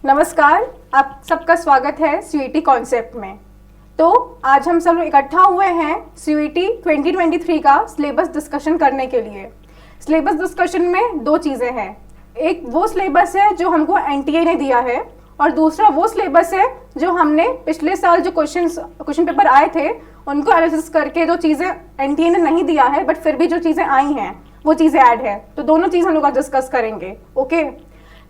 नमस्कार, आप सबका स्वागत है सीयूईटी कॉन्सेप्ट में। तो आज हम सब इकट्ठा हुए हैं सीयूईटी 2023 का सिलेबस डिस्कशन करने के लिए। सिलेबस डिस्कशन में दो चीज़ें हैं, एक वो सिलेबस है जो हमको एनटीए ने दिया है और दूसरा वो सिलेबस है जो हमने पिछले साल जो क्वेश्चन पेपर आए थे उनको एनालिसिस करके जो चीज़ें एनटीए ने नहीं दिया है बट फिर भी जो चीज़ें आई हैं वो चीज़ें ऐड है। तो दोनों चीज़ हम लोग आज डिस्कस करेंगे, ओके।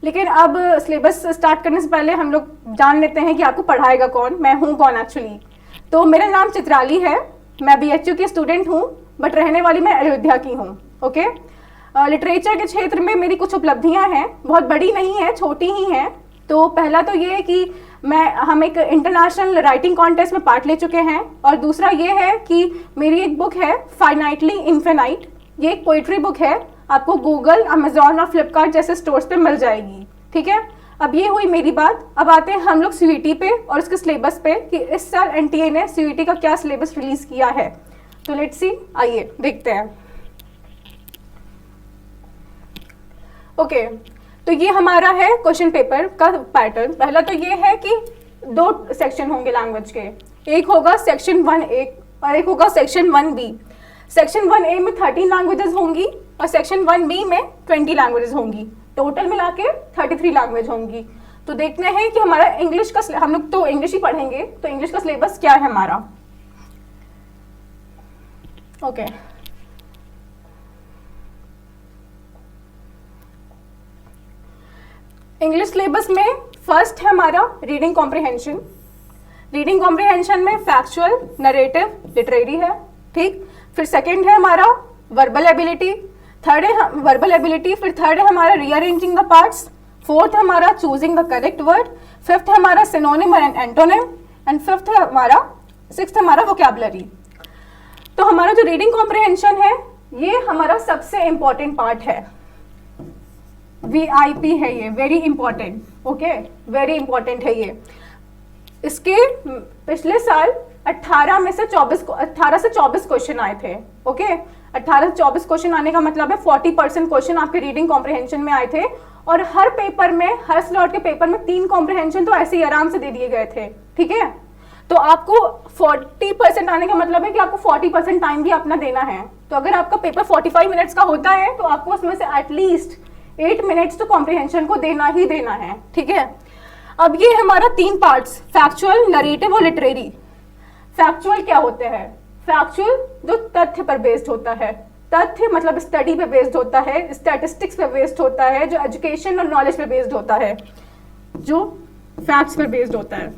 लेकिन अब सिलेबस स्टार्ट करने से पहले हम लोग जान लेते हैं कि आपको पढ़ाएगा कौन, मैं हूँ कौन एक्चुअली। तो मेरा नाम चित्राली है, मैं बीएचयू की स्टूडेंट हूँ बट रहने वाली मैं अयोध्या की हूँ, ओके। लिटरेचर के क्षेत्र में मेरी कुछ उपलब्धियाँ हैं, बहुत बड़ी नहीं है, छोटी ही हैं। तो पहला तो ये है कि हम एक इंटरनेशनल राइटिंग कॉन्टेस्ट में पार्ट ले चुके हैं और दूसरा ये है कि मेरी एक बुक है फाइनाइटली इन्फिनाइट। ये एक पोइट्री बुक है, आपको गूगल, अमेजॉन और फ्लिपकार्ट जैसे स्टोर्स पे मिल जाएगी, ठीक है। अब ये हुई मेरी बात। अब आते हैं हम लोग सीयूईटी पे और उसके सिलेबस पे कि इस साल एनटीए ने सीयूईटी का क्या सिलेबस रिलीज किया है। तो लेट्स सी, आइए देखते हैं। ओके, तो ये हमारा है क्वेश्चन पेपर का पैटर्न। पहला तो ये है कि दो सेक्शन होंगे लैंग्वेज के, एक होगा सेक्शन 1A और एक होगा सेक्शन 1B। सेक्शन 1A में 13 लैंग्वेजेस होंगी और सेक्शन 1B में 20 लैंग्वेजेस होंगी, टोटल मिला के 33 लैंग्वेज होंगी। तो देखते हैं कि हमारा इंग्लिश का, हम लोग तो इंग्लिश ही पढ़ेंगे, तो इंग्लिश का सिलेबस क्या है हमारा। ओके, इंग्लिश सिलेबस में फर्स्ट है हमारा रीडिंग कॉम्प्रिहेंशन। रीडिंग कॉम्प्रिहेंशन में फैक्चुअल, नरेटिव, लिटरेरी है, ठीक। फिर सेकंड है हमारा वर्बल एबिलिटी, थर्ड है वर्बल एबिलिटी, फिर थर्ड है हमारा रीअरेंजिंग द पार्ट्स, फोर्थ है हमारा choosing the correct word, fifth है हमारा synonym and antonym and sixth है हमारा वोकैबुलरी। तो हमारा जो रीडिंग कॉम्प्रिहेंशन है ये हमारा सबसे इंपॉर्टेंट पार्ट है, वीआईपी है ये, very important, okay, very important है ये। इसके पिछले साल 18 से 24 क्वेश्चन आए थे, ओके। 18 से 24 क्वेश्चन आने का मतलब है 40% क्वेश्चन आपके रीडिंग कॉम्प्रिहेंशन में आए थे और हर पेपर में, हर स्लॉट के पेपर में 3 कॉम्प्रिहेंशन तो ऐसे ही आराम से दे दिए गए थे, ठीक है। तो आपको 40% आने का मतलब है कि आपको 40% टाइम भी अपना देना है। तो अगर आपका पेपर 45 मिनट्स का होता है तो आपको उसमें से एटलीस्ट 8 मिनट्स तो कॉम्प्रिहेंशन को देना ही देना है, ठीक है। अब ये हमारा 3 पार्ट्स, फैक्चुअल, नरेटिव और लिटरेरी। फैक्चुअल क्या होते हैं? फैक्चुअल जो तथ्य पर बेस्ड होता है, तथ्य मतलब स्टडी पे बेस्ड होता है, स्टैटिस्टिक्स पे बेस्ड होता है, जो एजुकेशन और नॉलेज पे बेस्ड होता है, जो फैक्ट्स पर बेस्ड होता है।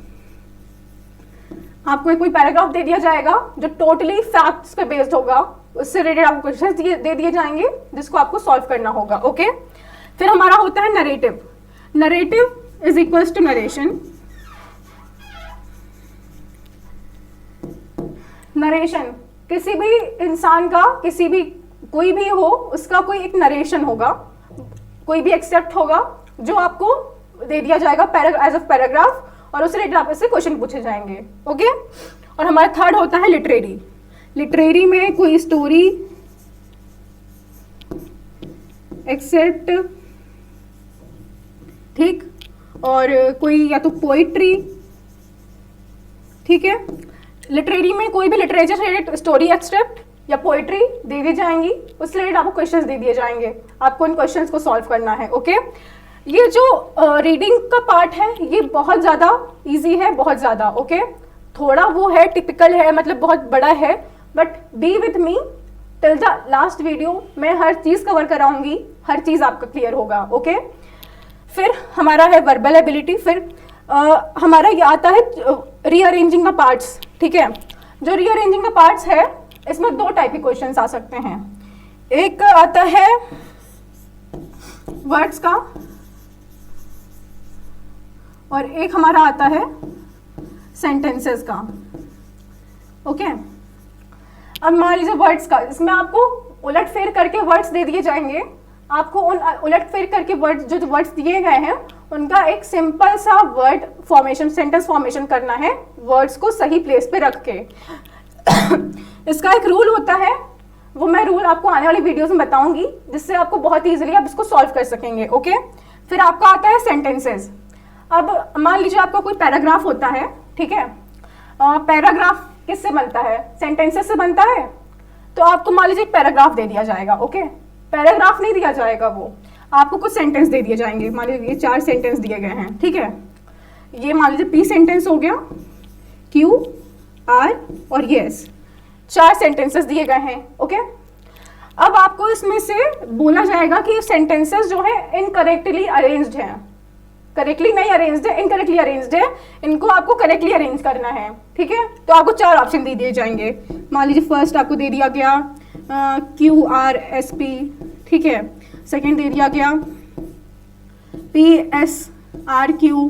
आपको कोई पैराग्राफ दे दिया जाएगा जो टोटली फैक्ट्स पे बेस्ड होगा, उससे रिलेटेड आपको क्वेश्चंस दे दिए जाएंगे जिसको आपको सॉल्व करना होगा, ओके। फिर हमारा होता है narrative. Narrative is equals to narration. Narration किसी भी इंसान का, किसी भी, कोई भी हो, उसका कोई एक नरेशन होगा, कोई भी एक्सेप्ट होगा जो आपको दे दिया जाएगा एज अ पैराग्राफ और उससे रिलेटेड आपसे क्वेश्चन पूछे जाएंगे, ओके। और हमारा थर्ड होता है लिटरेरी। लिटरेरी में कोई स्टोरी, एक्सेप्ट, ठीक, और कोई या तो पोइट्री, ठीक है। लिटरेरी में कोई भी लिटरेचर से रिलेटेड स्टोरी, एक्सट्रैक्ट या पोइट्री दे दी जाएंगी, उससे रिलेटेड आपको क्वेश्चंस दे दिए जाएंगे, आपको इन क्वेश्चंस को सॉल्व करना है, ओके। ये जो रीडिंग का पार्ट है ये बहुत ज़्यादा इजी है, बहुत ज़्यादा, ओके। थोड़ा वो है, टिपिकल है, मतलब बहुत बड़ा है, but B with me till the last video. मैं हर चीज़ कवर कराऊंगी, हर चीज़ आपका क्लियर होगा, ओके। फिर हमारा है वर्बल एबिलिटी। फिर हमारा ये आता है रीअरेंजिंग द पार्ट्स, ठीक है। जो रीअरेंजिंग द पार्ट्स है इसमें 2 टाइप के क्वेश्चंस आ सकते हैं। एक आता है वर्ड्स का और एक हमारा आता है सेंटेंसेस का, ओके। अब मान लीजिए वर्ड्स का, इसमें आपको उलट फेर करके वर्ड्स दे दिए जाएंगे। आपको उन उलट फेर करके वर्ड्स, जो वर्ड्स दिए गए हैं उनका एक सिंपल सा वर्ड फॉर्मेशन, सेंटेंस फॉर्मेशन करना है, वर्ड्स को सही प्लेस पे रख के। इसका एक रूल होता है, वो मैं रूल आपको आने वाली वीडियोस में बताऊंगी, जिससे आपको बहुत ईजिली आप इसको सॉल्व कर सकेंगे, ओके। फिर आपका आता है सेंटेंसेस। अब मान लीजिए आपका कोई पैराग्राफ होता है, ठीक है, पैराग्राफ किससे बनता है? सेंटेंसेस से बनता है। तो आपको मान लीजिए पैराग्राफ दे दिया जाएगा, ओके, पैराग्राफ नहीं दिया जाएगा, वो आपको कुछ सेंटेंस दे दिए जाएंगे। मान लीजिए 4 सेंटेंस दिए गए हैं, ठीक है, ये मान लीजिए पी सेंटेंस हो गया, क्यू, आर और यस, 4 सेंटेंसेस दिए गए हैं, ओके। अब आपको इसमें से बोला जाएगा कि सेंटेंसेस जो है इनकरेक्टली अरेंज्ड हैं, करेक्टली नहीं अरेंज्ड है, इनकरेक्टली अरेंज्ड है, इनको आपको करेक्टली अरेंज करना है, ठीक है। तो आपको 4 ऑप्शन दे दिए जाएंगे। मान लीजिए फर्स्ट आपको दे दिया गया क्यू आर एस पी, ठीक है, सेकेंड दे दिया गया पी एस आर क्यू,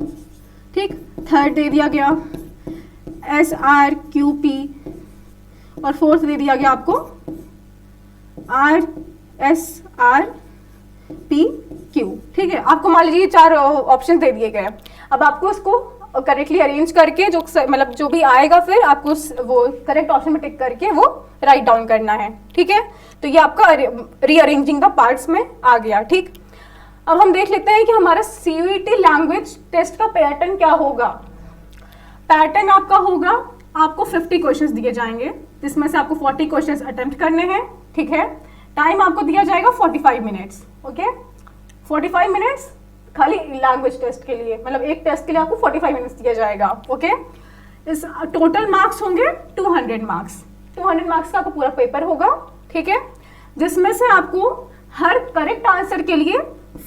ठीक, थर्ड दे दिया गया एस आर क्यू पी और फोर्थ दे दिया गया आपको R S R P Q, ठीक है। आपको मान लीजिए 4 ऑप्शन दे दिए गए। अब आपको इसको करेक्टली अरेंज करके जो मतलब जो भी आएगा फिर आपको वो करेक्ट ऑप्शन में टिक करके वो राइट डाउन करना है, ठीक है। तो ये आपका रीअरेंजिंग द पार्ट्स में आ गया, ठीक। अब हम देख लेते हैं कि हमारा सीयूईटी लैंग्वेज टेस्ट का पैटर्न क्या होगा। पैटर्न आपका होगा, आपको 50 क्वेश्चंस दिए जाएंगे जिसमें से आपको 40 क्वेश्चंस अटेम्प्ट करने हैं, ठीक है। टाइम आपको दिया जाएगा 45 मिनट्स, ओके, 45 मिनट्स खाली लैंग्वेज टेस्ट के लिए, मतलब एक टेस्ट के लिए आपको 45 मिनट्स दिया जाएगा, ओके। इस टोटल मार्क्स होंगे 200 मार्क्स, 200 मार्क्स का आपको पूरा पेपर होगा, ठीक है, जिसमें से आपको हर करेक्ट आंसर के लिए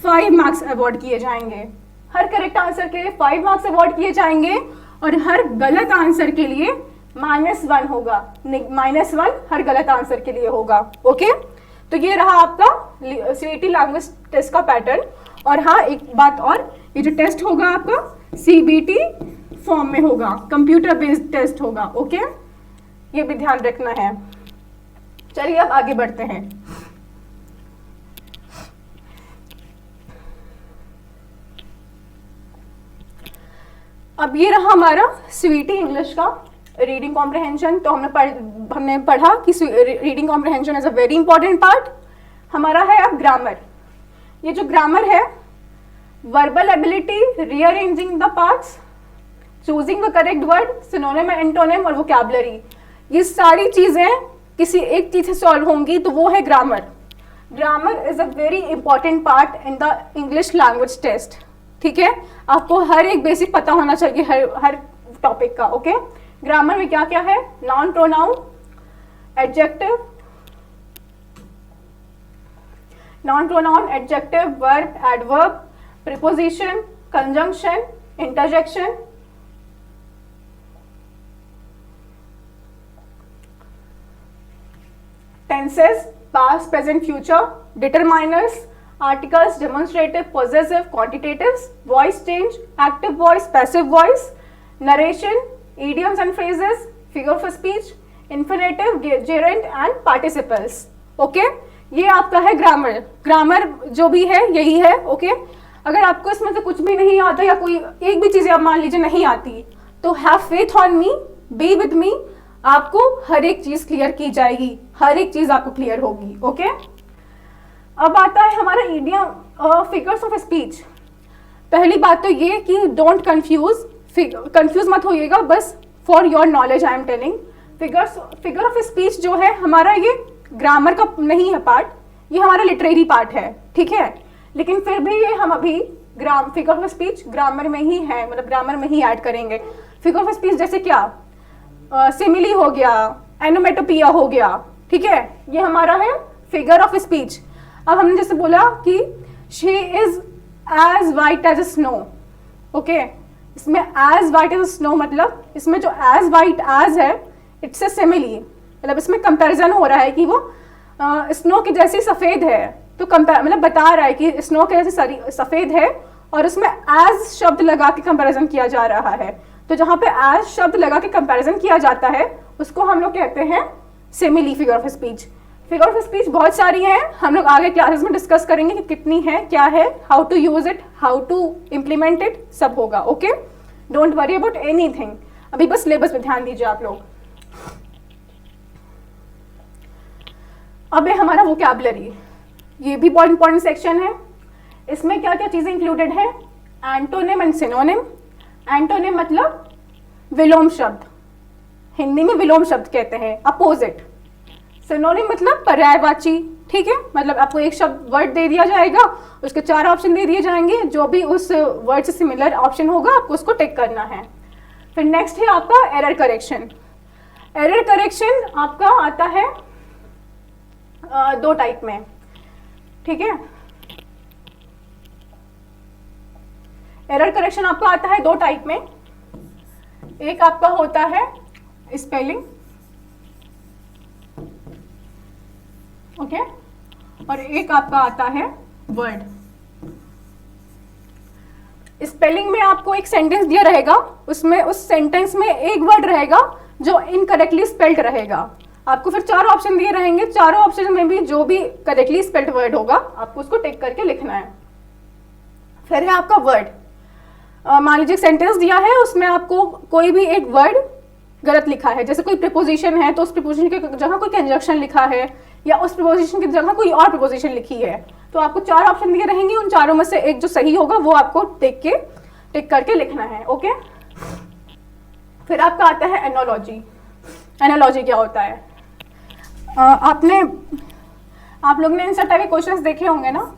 5 मार्क्स अवॉर्ड किए जाएंगे, हर करेक्ट आंसर के लिए 5 मार्क्स अवॉर्ड किए जाएंगे और हर गलत आंसर के लिए -1 होगा, -1 हर गलत आंसर के लिए होगा, ओके। तो ये रहा आपका सीयूईटी लैंग्वेज टेस्ट का पैटर्न। और हाँ, एक बात और, ये जो टेस्ट होगा आपका सीबीटी फॉर्म में होगा, कंप्यूटर बेस्ड टेस्ट होगा, ओके, ये भी ध्यान रखना है। चलिए अब आगे बढ़ते हैं। अब ये रहा हमारा सीयूईटी इंग्लिश का रीडिंग कॉम्प्रहेंशन। तो हमने पढ़ा कि reading comprehension is a very important part. हमारा है अब ग्रामर। ये जो ग्रामर है, verbal ability, rearranging the parts, choosing the correct word, synonym and antonym और वोकैबुलरी, ये सारी चीजें किसी एक चीज से सॉल्व होंगी, तो वो है grammar. Grammar is a very important part in the English language test, ठीक है। आपको हर एक बेसिक पता होना चाहिए हर टॉपिक का, ओके। ग्रामर में क्या क्या है? Noun, pronoun, adjective, noun, pronoun, adjective, verb, adverb, preposition, conjunction, interjection, tenses, past, present, future, determiners, articles, demonstrative, possessive, quantitatives, voice change, active voice, passive voice, narration, idioms and phrases, figure of speech, infinitive, gerund and participles, okay। ये आपका है grammar. Grammar जो भी है यही है, okay. अगर आपको इसमें से कुछ भी नहीं आता या कोई एक भी चीज आप मान लीजिए नहीं आती, तो have faith on me, B with मी, आपको हर एक चीज क्लियर की जाएगी, हर एक चीज आपको क्लियर होगी, ओके। अब आता है हमारा इडियम, फिगर्स ऑफ स्पीच। पहली बात तो ये कि डोंट कंफ्यूज मत होइएगा, बस for your knowledge I am telling. Figure of speech जो है हमारा, ये ग्रामर का नहीं है पार्ट, ये हमारा लिटरेरी पार्ट है, ठीक है। लेकिन फिर भी ये हम अभी फिगर ऑफ स्पीच ग्रामर में ही है, मतलब ग्रामर में ही ऐड करेंगे। फिगर ऑफ स्पीच जैसे क्या, सिमिली हो गया, एनोमेटोपिया हो गया, ठीक है, ये हमारा है फिगर ऑफ स्पीच। अब हमने जैसे बोला कि she is as white as a snow, okay. इसमें as white as a snow मतलब इसमें जो एज वाइट एज है, इट्स अ सिमिली, मतलब इसमें कंपैरिजन हो रहा है कि वो स्नो की जैसी सफ़ेद है, तो मतलब बता रहा है कि स्नो के जैसी सफ़ेद है, और उसमें एज शब्द लगा के कंपैरिजन किया जा रहा है। तो जहाँ पे एज शब्द लगा के कंपैरिजन किया जाता है उसको हम लोग कहते हैं simile figure of speech. Figure of speech बहुत सारी हैं, हम लोग आगे क्लासेस में डिस्कस करेंगे कि कितनी है, क्या है, how to use it, how to implement it, सब होगा, okay. Don't worry about anything, अभी बस सिलेबस पे ध्यान दीजिए आप लोग। अब है हमारा वोकैबुलरी, ये भी बहुत इंपॉर्टेंट सेक्शन है। इसमें क्या क्या चीज़ें इंक्लूडेड है? Antonym and synonym. एंटोनिम मतलब विलोम शब्द, हिंदी में विलोम शब्द कहते हैं, अपोजिट। सिनोनिम मतलब पर्यायवाची, ठीक है, मतलब आपको एक शब्द वर्ड दे दिया जाएगा, उसके 4 ऑप्शन दे दिए जाएंगे, जो भी उस वर्ड से सिमिलर ऑप्शन होगा आपको उसको टिक करना है। फिर नेक्स्ट है आपका एरर करेक्शन। एरर करेक्शन आपका आता है 2 टाइप में, ठीक है। एरर करेक्शन आपका आता है 2 टाइप में। एक आपका होता है स्पेलिंग, ओके, और एक आपका आता है वर्ड। स्पेलिंग में आपको एक सेंटेंस दिया रहेगा, उसमें उस सेंटेंस में एक वर्ड रहेगा जो इनकरेक्टली स्पेल्ड रहेगा। आपको फिर 4 ऑप्शन दिए रहेंगे, चारों ऑप्शन में भी जो भी करेक्टली स्पेल्ड वर्ड होगा आपको उसको टिक करके लिखना है। फिर है आपका वर्ड। मान लीजिए सेंटेंस दिया है, उसमें आपको कोई भी एक वर्ड गलत लिखा है, जैसे कोई प्रीपोजिशन है तो उस प्रीपोजिशन की जगह कोई कंजक्शन लिखा है, या उस प्रीपोजिशन की जगह कोई और प्रीपोजिशन लिखी है, तो आपको 4 ऑप्शन दिए रहेंगे, उन चारों में से एक जो सही होगा वो आपको टिक करके लिखना है, ओके। फिर आपका आता है एनोलॉजी। एनोलॉजी क्या होता है? आप लोग ने इन टाइप के क्वेश्चंस देखे होंगे ना।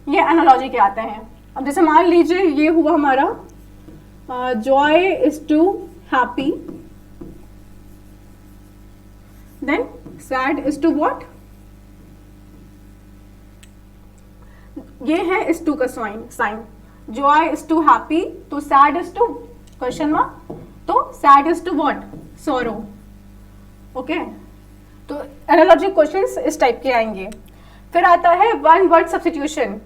ये एनालॉजी के आते हैं। अब जैसे मान लीजिए ये हुआ हमारा joy is to happy, then sad is to what, ये है इज टू का sign. Joy is to happy तो sad is to question mark, तो sad is to what, sorrow, okay. तो एनालॉजी क्वेश्चंस इस टाइप के आएंगे। फिर आता है वन वर्ड सब्स्टिट्यूशन।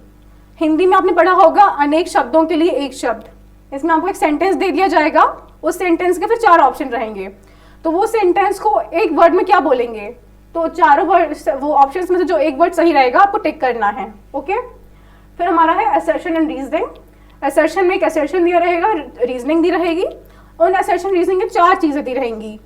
हिंदी में आपने पढ़ा होगा अनेक शब्दों के लिए एक शब्द। इसमें आपको एक सेंटेंस दे दिया जाएगा, उस सेंटेंस के फिर 4 ऑप्शन रहेंगे, तो वो सेंटेंस को एक वर्ड में क्या बोलेंगे, तो चारों वर्ड वो ऑप्शंस में से जो एक वर्ड सही रहेगा आपको टिक करना है, ओके। फिर हमारा है असर्शन एंड रीजनिंग। असर्शन में एक असर्शन दिया रहेगा, रीजनिंग दी रहेगी। उन असर्शन रीजनिंग की 4 चीजें दी रहेंगी,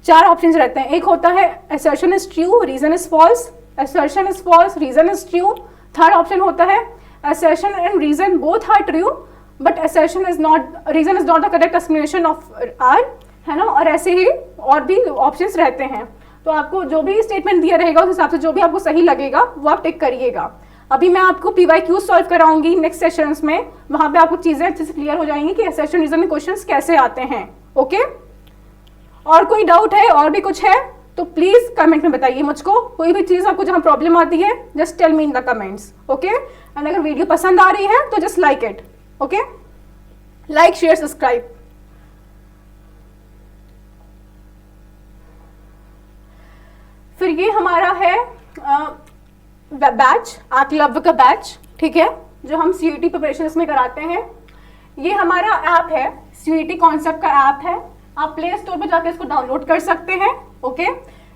4 ऑप्शन रहते हैं। एक होता है assertion is true, reason is false, assertion is false, reason is true। Third option होता है assertion and reason both are true but assertion is not, reason is not the correct explanation of R, है ना। और ऐसे ही और भी options रहते हैं। तो आपको जो भी स्टेटमेंट दिया रहेगा उस हिसाब से जो भी आपको सही लगेगा वो आप टिक करिएगा। अभी मैं आपको PYQ सॉल्व कराऊंगी नेक्स्ट सेशंस में, वहां पे आपको चीजें अच्छे से क्लियर हो जाएंगी कि assertion reason में क्वेश्चंस कैसे आते हैं, ओके। और कोई डाउट है और भी कुछ है तो प्लीज कमेंट में बताइए मुझको। कोई भी चीज आपको जहां प्रॉब्लम आती है just tell me in the comments, okay. And अगर वीडियो पसंद आ रही है तो just like it, okay. Like share subscribe. फिर ये हमारा है बैच, आकलव्य का बैच, ठीक है, जो हम CUET प्रिपरेशन में कराते हैं। ये हमारा ऐप है, CUET कॉन्सेप्ट का ऐप है। आप प्ले स्टोर पे जाके इसको डाउनलोड कर सकते हैं, ओके।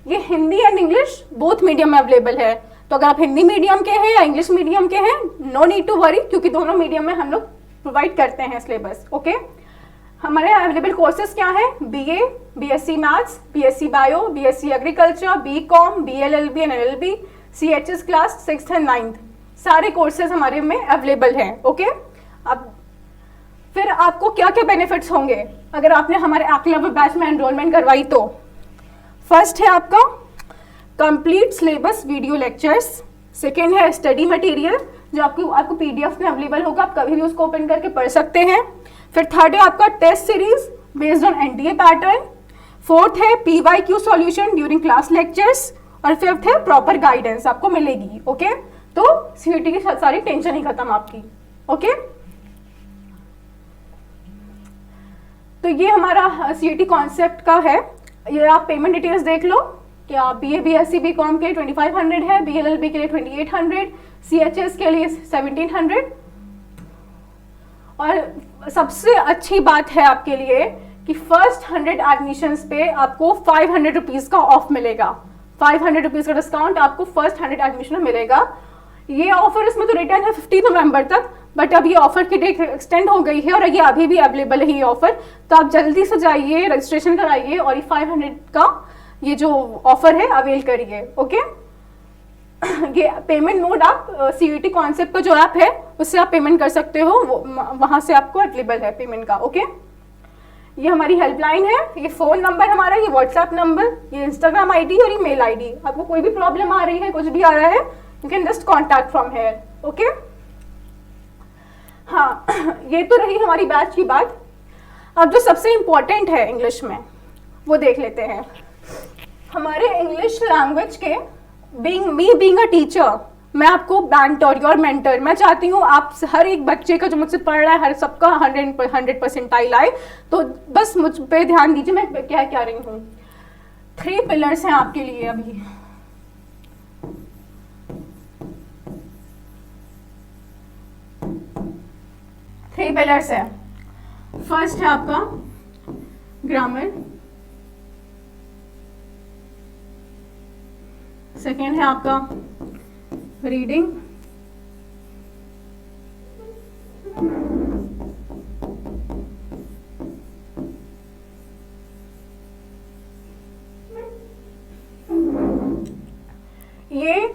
ये Hindi and English both medium में अवेलेबल है, तो अगर आप हिंदी मीडियम के हैं या इंग्लिश मीडियम के हैं, नो नीड टू वरी, क्योंकि दोनों मीडियम में हम लोग प्रोवाइड करते हैं सिलेबस, ओके। हमारे अवेलेबल कोर्सेज क्या है? BA, BSc maths, BSc bio, BSc agriculture, BCom, BLLB and LLB, CHS class 6th and 9th, सारे कोर्सेज हमारे में अवेलेबल हैं, ओके। अब फिर आपको क्या क्या बेनिफिट्स होंगे अगर आपने हमारे आकलव्य बैच में एनरोलमेंट करवाई तो? फर्स्ट है आपका complete syllabus video lectures. Second है स्टडी मटेरियल जो आपको PDF में अवेलेबल होगा, आप कभी भी उसको ओपन करके पढ़ सकते हैं। फिर थर्ड है आपका test series based on NTA pattern. Fourth है PYQ solution during class lectures. और फिफ्थ है प्रॉपर गाइडेंस आपको मिलेगी, ओके। तो CUET की सारी टेंशन ही खत्म आपकी, ओके। तो ये हमारा CUET कॉन्सेप्ट का है। ये आप पेमेंट डिटेल्स देख लो कि आप BA BSc BCom के लिए 2500 है, BLLB के लिए 2800, CHS के लिए 1700। और सबसे अच्छी बात है आपके लिए कि फर्स्ट 100 एडमिशंस पे आपको 500 रुपीज का ऑफ मिलेगा। 500 रुपीज का डिस्काउंट आपको फर्स्ट 100 एडमिशन में मिलेगा। ये ऑफर इसमें तो रिटर्न है 15 नवंबर तक, बट अब ये ऑफर की डेट एक्सटेंड हो गई है और ये अभी भी अवेलेबल है ये ऑफर। तो आप जल्दी से जाइए, रजिस्ट्रेशन कराइए और ये 500 का ये जो ऑफर है अवेल करिए, ओके। ये पेमेंट मोड आप सीयूईटी कॉन्सेप्ट का जो ऐप है उससे आप पेमेंट कर सकते हो, वहां से आपको अवेलेबल है पेमेंट का। ओके, ये हमारी हेल्पलाइन है, ये फ़ोन नंबर हमारा, ये व्हाट्सएप नंबर, ये इंस्टाग्राम आईडी और ये मेल आईडी। आपको कोई भी प्रॉब्लम आ रही है, कुछ भी आ रहा है, you can just contact from here. Okay, हाँ, ये तो रही हमारी बैच की बात। अब जो सबसे इम्पोर्टेंट है इंग्लिश में वो देख लेते हैं। हमारे इंग्लिश लैंग्वेज के बीइंग अ टीचर, मैं आपको मेंटर, योर मेंटर, मैं चाहती हूँ आप हर एक बच्चे का जो मुझसे पढ़ रहा है हर सबका 100% आए, तो बस मुझ पे ध्यान दीजिए मैं क्या रही हूँ। 3 पिलर्स हैं आपके लिए अभी। थ्री पिलर्स है। फर्स्ट है आपका ग्रामर, सेकेंड है आपका रीडिंग, ये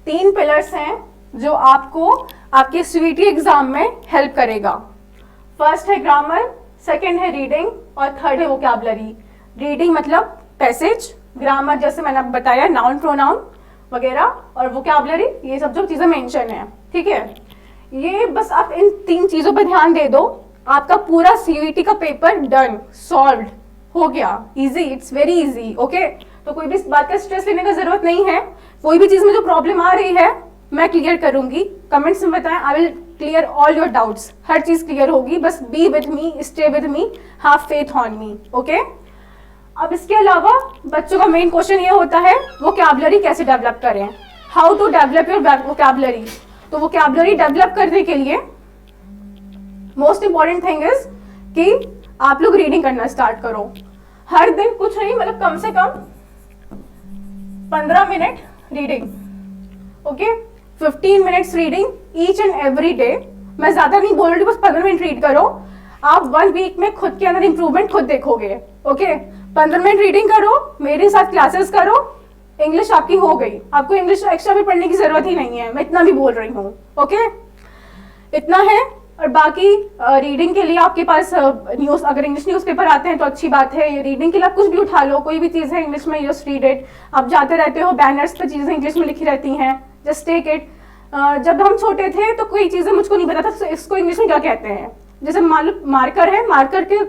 3 पिलर्स हैं जो आपको आपके सीयूईटी एग्जाम में हेल्प करेगा। फर्स्ट है ग्रामर, सेकेंड है रीडिंग और थर्ड है वोकैबुलरी। रीडिंग मतलब पैसेज, ग्रामर जैसे मैंने आपको बताया नाउन प्रोनाउन वगैरह, और वोकैबुलरी ये सब जो चीजें मेंशन है। ठीक है, ये बस आप इन 3 चीजों पर ध्यान दे दो, आपका पूरा सीयूईटी का पेपर डन, सॉल्व्ड हो गया। Easy, it's very easy. Okay, तो कोई भी इस बात का स्ट्रेस लेने का जरूरत नहीं है। कोई भी चीज में जो प्रॉब्लम आ रही है मैं क्लियर करूंगी, कमेंट्स में बताएं, I will clear all your doubts. हर चीज क्लियर होगी, बस be with me, stay with me, have faith on me. Okay, अब इसके अलावा बच्चों का मेन क्वेश्चन ये होता है वोकैबुलरी कैसे डेवलप करें, how to develop your vocabulary. तो वोकैबुलरी डेवलप करने के लिए मोस्ट इंपॉर्टेंट थिंग इज कि आप लोग रीडिंग करना स्टार्ट करो। हर दिन कुछ नहीं, मतलब कम से कम 15 minute reading. Okay, 15 minutes reading each and every day. मैं ज्यादा नहीं बोल रही, बस 15 मिनट रीड करो। आप 1 वीक में खुद के अंदर इंप्रूवमेंट खुद देखोगे। ओके, 15 मिनट रीडिंग करो, मेरे साथ क्लासेस करो, इंग्लिश आपकी हो गई। आपको इंग्लिश एक्स्ट्रा भी पढ़ने की जरूरत ही नहीं है, मैं इतना भी बोल रही हूँ। ओके, इतना है। और बाकी रीडिंग के लिए आपके पास न्यूज़, अगर इंग्लिश न्यूज़पेपर आते हैं तो अच्छी बात है। ये रीडिंग के लिए आप कुछ भी उठा लो, कोई भी चीज़ है इंग्लिश में, जस्ट रीड इट। आप जाते रहते हो, बैनर्स पे चीज़ें इंग्लिश में लिखी रहती हैं, जस्ट टेक इट। जब हम छोटे थे तो कोई चीज़ें मुझको नहीं पता था इसको इंग्लिश में क्या कहते हैं। जैसे मार्कर है, मार्कर के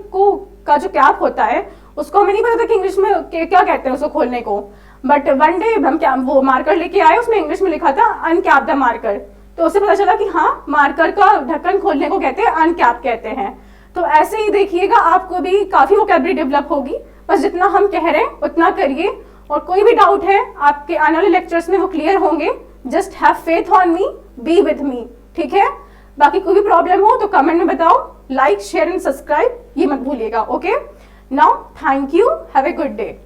का जो कैप होता है उसको हमें नहीं पता था कि इंग्लिश में क्या कहते हैं उसको खोलने को। बट वन डे हम क्या वो मार्कर लेके आए, उसमें इंग्लिश में लिखा था अनकैप द मार्कर, तो उससे पता चला कि हाँ, मार्कर का ढक्कन खोलने को कहते हैं, अनकैप कहते हैं। तो ऐसे ही देखिएगा, आपको भी काफी वोकैबुलरी डेवलप होगी। बस जितना हम कह रहे हैं उतना करिए, और कोई भी डाउट है आपके आने वाले लेक्चर्स में वो क्लियर होंगे। Just have faith on me, B with me. ठीक है, बाकी कोई भी प्रॉब्लम हो तो कमेंट में बताओ। लाइक, शेयर एंड सब्सक्राइब ये मत भूलिएगा। Okay, now thank you, have a good day.